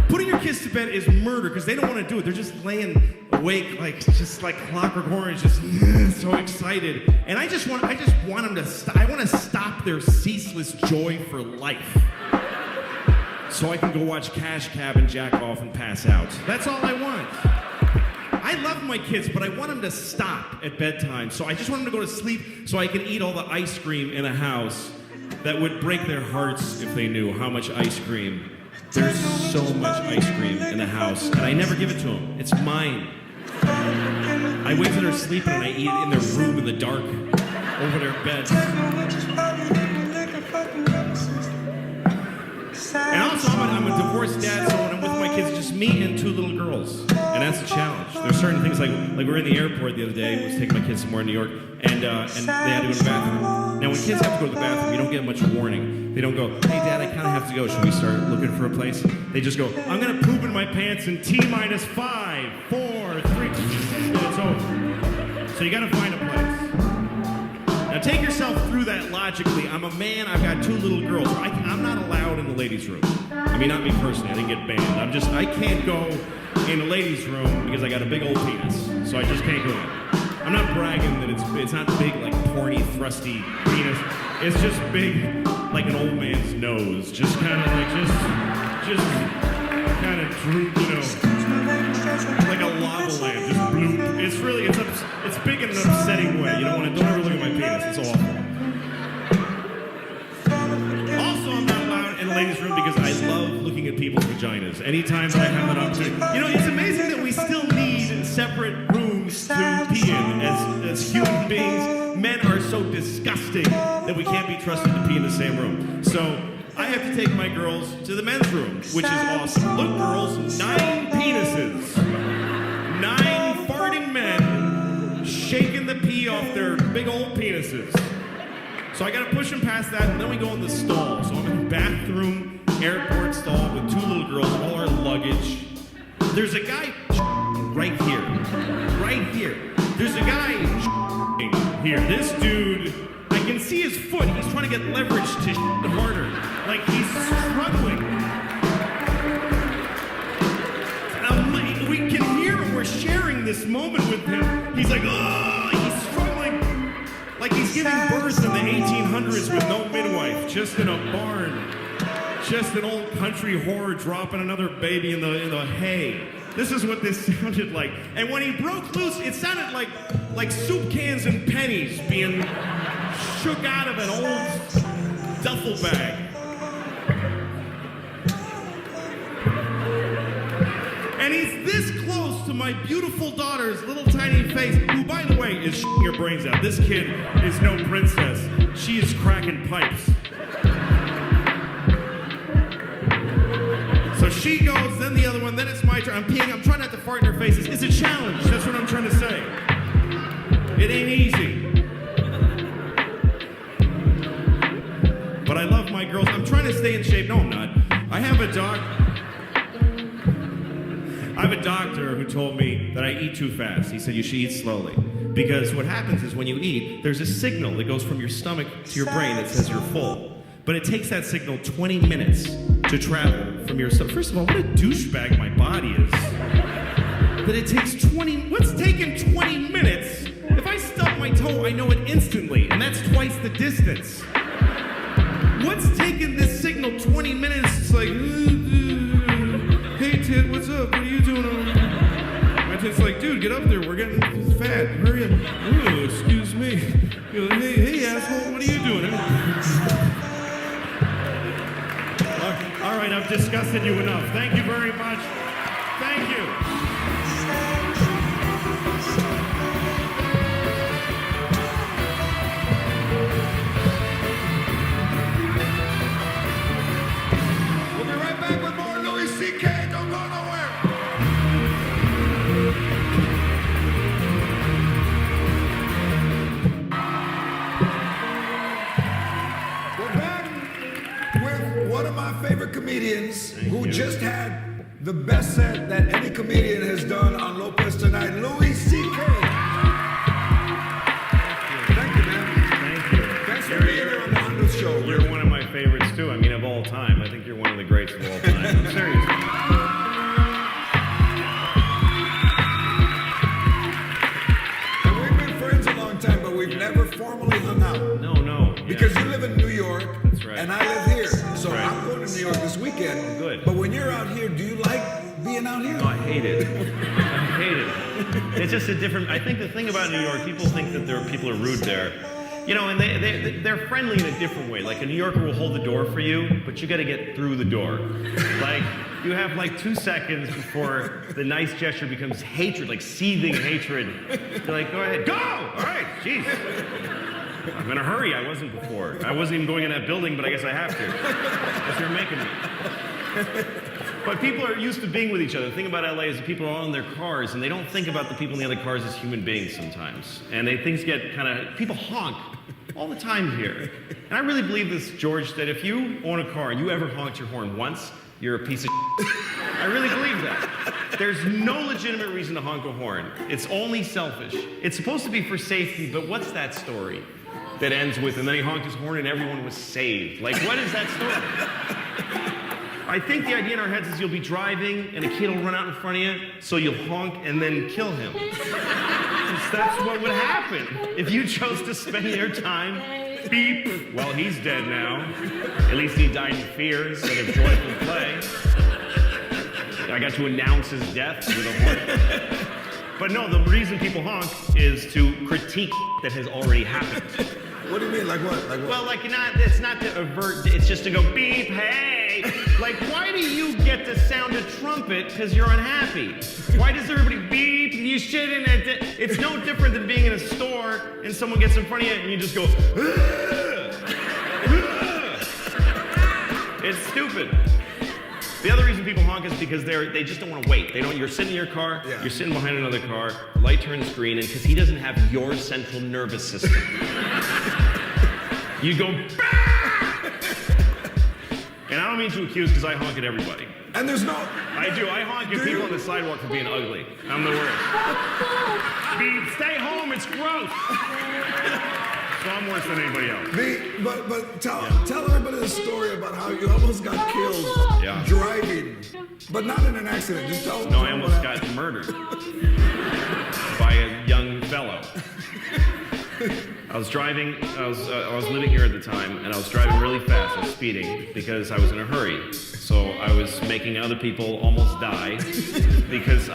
Putting your kids to bed is murder, because they don't want to do it. They're just laying awake, just like Clockwork Orange, just so excited. And I just want them to stop. I want to stop their ceaseless joy for life. So I can go watch Cash Cab and jack off and pass out. That's all I want. I love my kids, but I want them to stop at bedtime. So I just want them to go to sleep so I can eat all the ice cream in a house that would break their hearts if they knew how much ice cream. There's so much ice cream in the house, and I never give it to them. It's mine. I wait till they're sleeping and I eat it in their room in the dark, over their bed. And also, I'm a divorced dad, so when I'm with my kids, it's just me and two little girls. And that's a challenge. There's certain things like we were in the airport the other day, I was taking my kids somewhere in New York, and they had to go to the bathroom. Now, when kids have to go to the bathroom, you don't get much warning. They don't go, hey, Dad, I kind of have to go. Should we start looking for a place? They just go, I'm going to poop in my pants in T-5, 4, 3, and it's over. So you got to find a place. Now, take yourself through that logically. I'm a man. I've got two little girls. I'm not allowed in the ladies' room. I mean, not me personally. I didn't get banned. I can't go in the ladies' room because I got a big old penis. So I just can't go in. I'm not bragging that it's not big, like porny, thrusty penis. It's just big, like an old man's nose. Just kind of like, just kind of droop, like a lava lamp. Just bloop. It's really, it's big in an upsetting way. You don't ever look at my penis. It's awful. Also, I'm not allowed in the ladies' room because I love looking at people's vaginas. Anytime that I have an opportunity. It's amazing that we still need separate rooms to pee in. As human beings, men are so disgusting that we can't be trusted to pee in the same room. So I have to take my girls to the men's room, which is awesome. Look, girls, 9 penises. 9 farting men shaking the pee off their big old penises. So I gotta push them past that, and then we go in the stall. So I'm in the bathroom, airport stall with 2 little girls, all our luggage. There's a guy right here. Right here. There's a guy here. This dude, I can see his foot. He's trying to get leverage to harder. Like he's struggling. We can hear him. We're sharing this moment with him. He's like, oh, he's struggling. Like he's giving birth in the 1800s with no midwife, just in a barn. Just an old country whore dropping another baby in the hay. This is what this sounded like. And when he broke loose, it sounded like soup cans and pennies being shook out of an old duffel bag. And he's this close to my beautiful daughter's little tiny face, who, by the way, is shitting her brains out. This kid is no princess. She is cracking pipes. So she goes, then the other one, then it's my turn. I'm peeing, I'm trying not to fart in her faces. It's a challenge, that's what I'm trying to say. It ain't easy. But I love my girls. I'm trying to stay in shape. No, I'm not. I have a doctor who told me that I eat too fast. He said you should eat slowly. Because what happens is when you eat, there's a signal that goes from your stomach to your brain that says you're full. But it takes that signal 20 minutes to travel from your stomach. First of all, what a douchebag my body is. That it takes 20, what's taking 20 minutes? If I stub my toe, I know it instantly, and that's twice the distance. What's taking this signal 20 minutes? It's like, hey, Tit, what's up? What are you doing over here? My Tit's like, dude, get up there. We're getting fat. Hurry up. Ooh, excuse me. You're like, hey, asshole, what are you doing? All right, I've disgusted you enough. Thank you very much. Thank you. We'll be right back with more Louis C.K. Don't go nowhere. We're back with one of my favorite comedians who just had the best set that any comedian has done on Lopez Tonight, Louis C.K. Thank you, man. Thank you. Thanks for being here on the 100th show. You're one of my favorites, too. I mean, of all time. I think you're one of the greats of all time. I'm serious. And we've been friends a long time, but we've never formally hung out. No. Because you live in New York, That's right. and I live here. So Right. I'm going to New York this weekend. Good. But when you're out here, do you like being out here? No, I hate it. I hate it. It's just a different. I think the thing about New York, people think that people are rude there. You know, and they're friendly in a different way. Like a New Yorker will hold the door for you, but you got to get through the door. Like you have like 2 seconds before the nice gesture becomes hatred, like seething hatred. You're like, go ahead, go! All right, jeez. I'm in a hurry. I wasn't before. I wasn't even going in that building, but I guess I have to. That's what you're making me. But people are used to being with each other. The thing about LA is that people are all in their cars, and they don't think about the people in the other cars as human beings sometimes. And things get people honk all the time here. And I really believe this, George, that if you own a car and you ever honked your horn once, you're a piece of I really believe that. There's no legitimate reason to honk a horn. It's only selfish. It's supposed to be for safety, but what's that story that ends with, and then he honked his horn and everyone was saved? Like, what is that story? I think the idea in our heads is you'll be driving and a kid will run out in front of you, so you'll honk and then kill him. That's what would happen if you chose to spend your time beep. Well, he's dead now. At least he died in fear instead of joyful play. I got to announce his death with a horn. But no, the reason people honk is to critique that has already happened. What do you mean? Like what? Like what? Well, like it's not to avert. It's just to go beep. Hey, Like, why do you get to sound a trumpet because you're unhappy? Why does everybody beep? You shit in it. It's no different than being in a store and someone gets in front of you and you just go, It's stupid. The other reason people honk is because they just don't want to wait. You're sitting in your car, you're sitting behind another car, the light turns green, and because he doesn't have your central nervous system, you go, bah! And I don't mean to accuse because I honk at everybody. And there's no... I do. I honk at people on the sidewalk for being ugly. I'm the worst. Stay home, it's gross. So I'm worse than anybody else. But tell everybody the story about how you almost got killed driving, but not in an accident. Just tell them. No, I almost got murdered by a young fellow. I was driving. I was living here at the time, and I was driving really fast. I was speeding because I was in a hurry. So I was making other people almost die because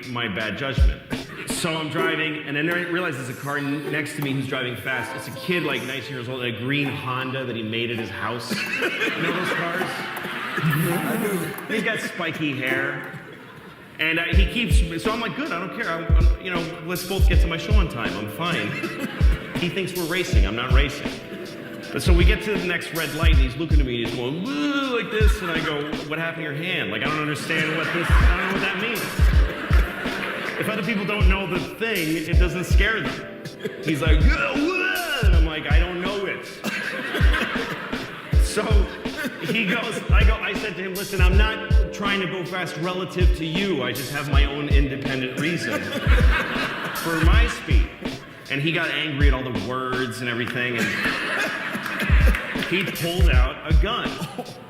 my bad judgment. So I'm driving, and then I realize there's a car next to me who's driving fast. It's a kid like 19 years old in a green Honda that he made at his house. You know those cars? He's got spiky hair. And he keeps, so I'm like, good, I don't care. Let's both get to my show on time. I'm fine. He thinks we're racing. I'm not racing. But so we get to the next red light, and he's looking at me, and he's going, woo, like this. And I go, what happened to your hand? Like, I don't understand I don't know what that means. If other people don't know the thing, it doesn't scare them. He's like, and I'm like, I don't know it. So he goes, I said to him, listen, I'm not trying to go fast relative to you. I just have my own independent reason for my speed. And he got angry at all the words and everything. And he pulled out a gun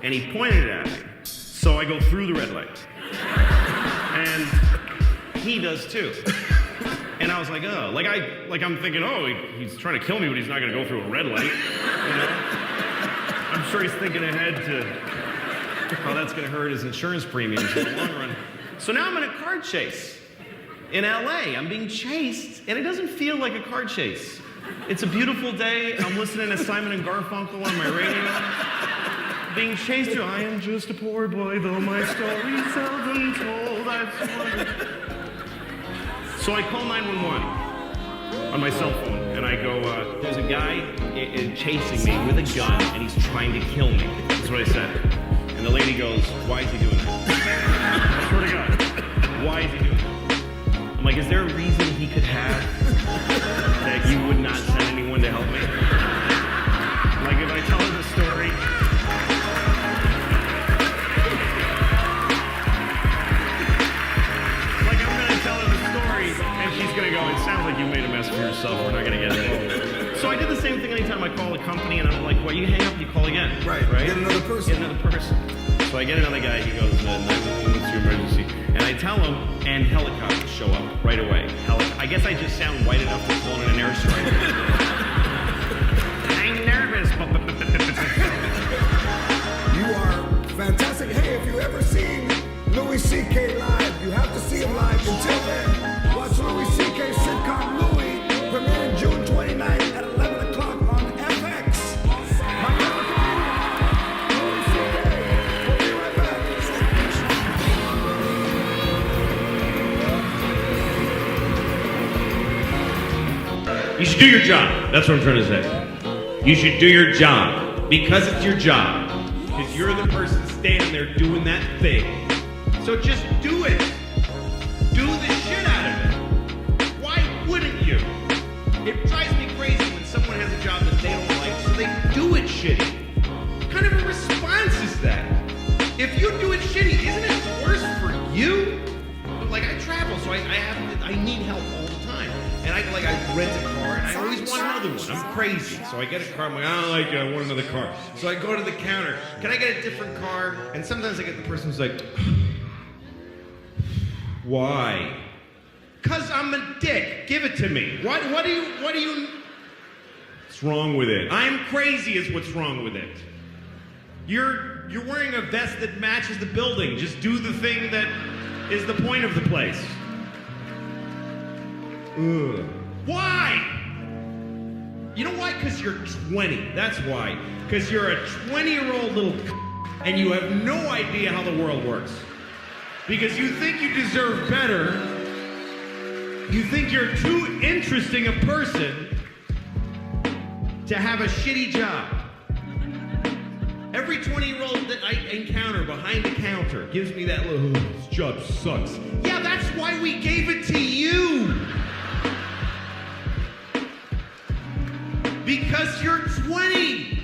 and he pointed it at me. So I go through the red light. And he does too. And I was like, oh, I'm thinking, oh, he's trying to kill me, but he's not going to go through a red light. You know? I'm sure he's thinking ahead to how that's going to hurt his insurance premiums in the long run. So now I'm in a car chase in LA. I'm being chased, and it doesn't feel like a car chase. It's a beautiful day. I'm listening to Simon and Garfunkel on my radio. Being chased to, I am just a poor boy, though my story's seldom told. So I call 911 on my cell phone, and I go, there's a guy chasing me with a gun, and he's trying to kill me. That's what I said. And the lady goes, why is he doing that? I swear to God, why is he doing that? I'm like, is there a reason he could have that you would not send anyone to help me? Like, if I tell her the story... She's gonna go, it sounds like you made a mess of yourself, we're not gonna get it. So I did the same thing anytime I call a company, and I'm like, well, you hang up, you call again. Right? Get another person. Get another person. So I get another guy, he goes, 911, what's your emergency? And I tell him, and helicopters show up right away. I guess I just sound white enough to call it an airstrike. I'm nervous. You are fantastic. Hey, if you ever seen Louis C.K. live, you have to see him live. Until then, watch Louis C.K. sitcom Louis, premiering June 29th at 11 o'clock on FX. My favorite comedian, Louis C.K. We'll be right back. You should do your job. That's what I'm trying to say. You should do your job. Because it's your job. Because you're the person standing there doing that thing. So just do it. Do the shit out of it. Why wouldn't you? It drives me crazy when someone has a job that they don't like, so they do it shitty. What kind of a response is that? If you do it shitty, isn't it worse for you? But like, I travel, so I need help all the time. And I rent a car, and I always want another one. I'm crazy. So I get a car, I'm like, I don't like it, I want another car. So I go to the counter, can I get a different car? And sometimes I get the person who's like, why? 'Cause I'm a dick. Give it to me. What do you... What's wrong with it? I'm crazy is what's wrong with it. You're wearing a vest that matches the building. Just do the thing that is the point of the place. Ugh. Why? You know why? 'Cause you're 20. That's why. 'Cause you're a 20-year-old little and you have no idea how the world works. Because you think you deserve better, you think you're too interesting a person to have a shitty job. Every 20-year-old that I encounter behind the counter gives me that little, this job sucks. Yeah, that's why we gave it to you. Because you're 20,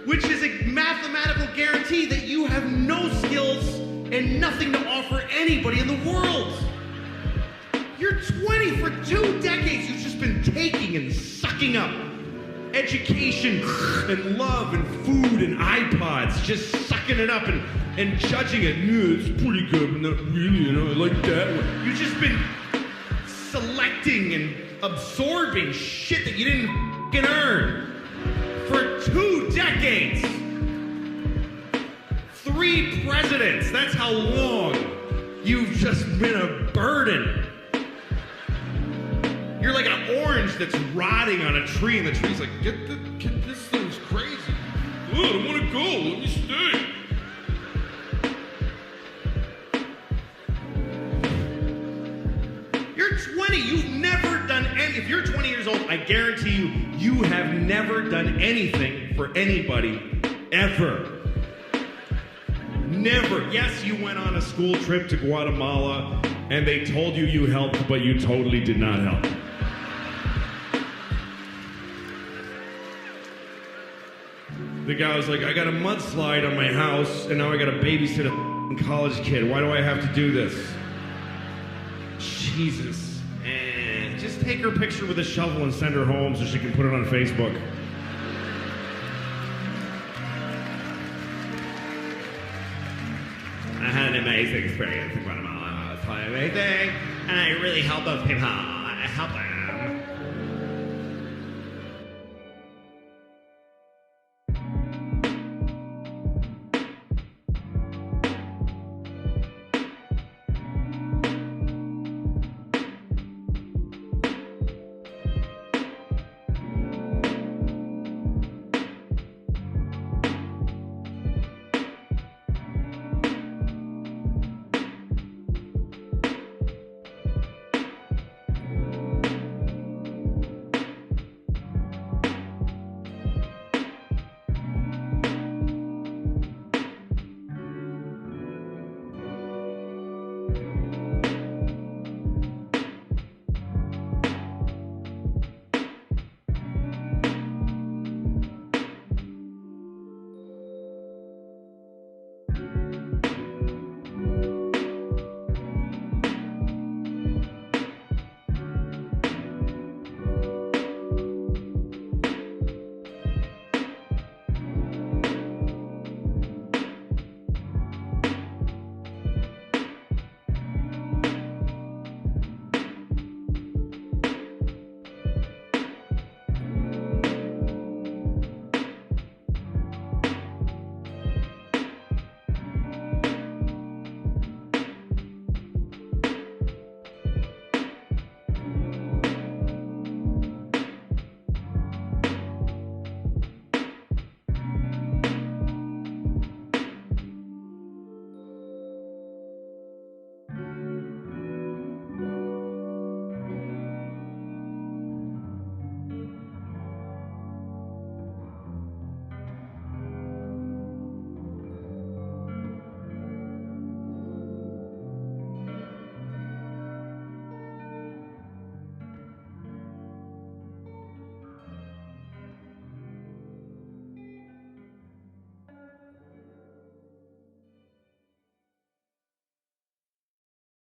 which is a mathematical guarantee that you have no skills and nothing to offer anybody in the world. You're 20. For 2 decades, you've just been taking and sucking up education and love and food and iPods, just sucking it up and judging it. Yeah, it's pretty good, but not really, I like that one. You've just been selecting and absorbing shit that you didn't f***ing earn for 2 decades. 3 presidents, that's how long you've just been a burden. You're like an orange that's rotting on a tree, and the tree's like, get this thing's crazy. Oh, I don't want to go, let me stay. You're 20, you've never done any, if you're 20 years old, I guarantee you, you have never done anything for anybody, ever. Never. Yes, you went on a school trip to Guatemala, and they told you you helped, but you totally did not help. The guy was like, I got a mudslide on my house, and now I gotta babysit a college kid. Why do I have to do this? Jesus. Just take her picture with a shovel and send her home so she can put it on Facebook. I had an amazing experience in Guatemala. It was quite amazing, and I really helped those people. I helped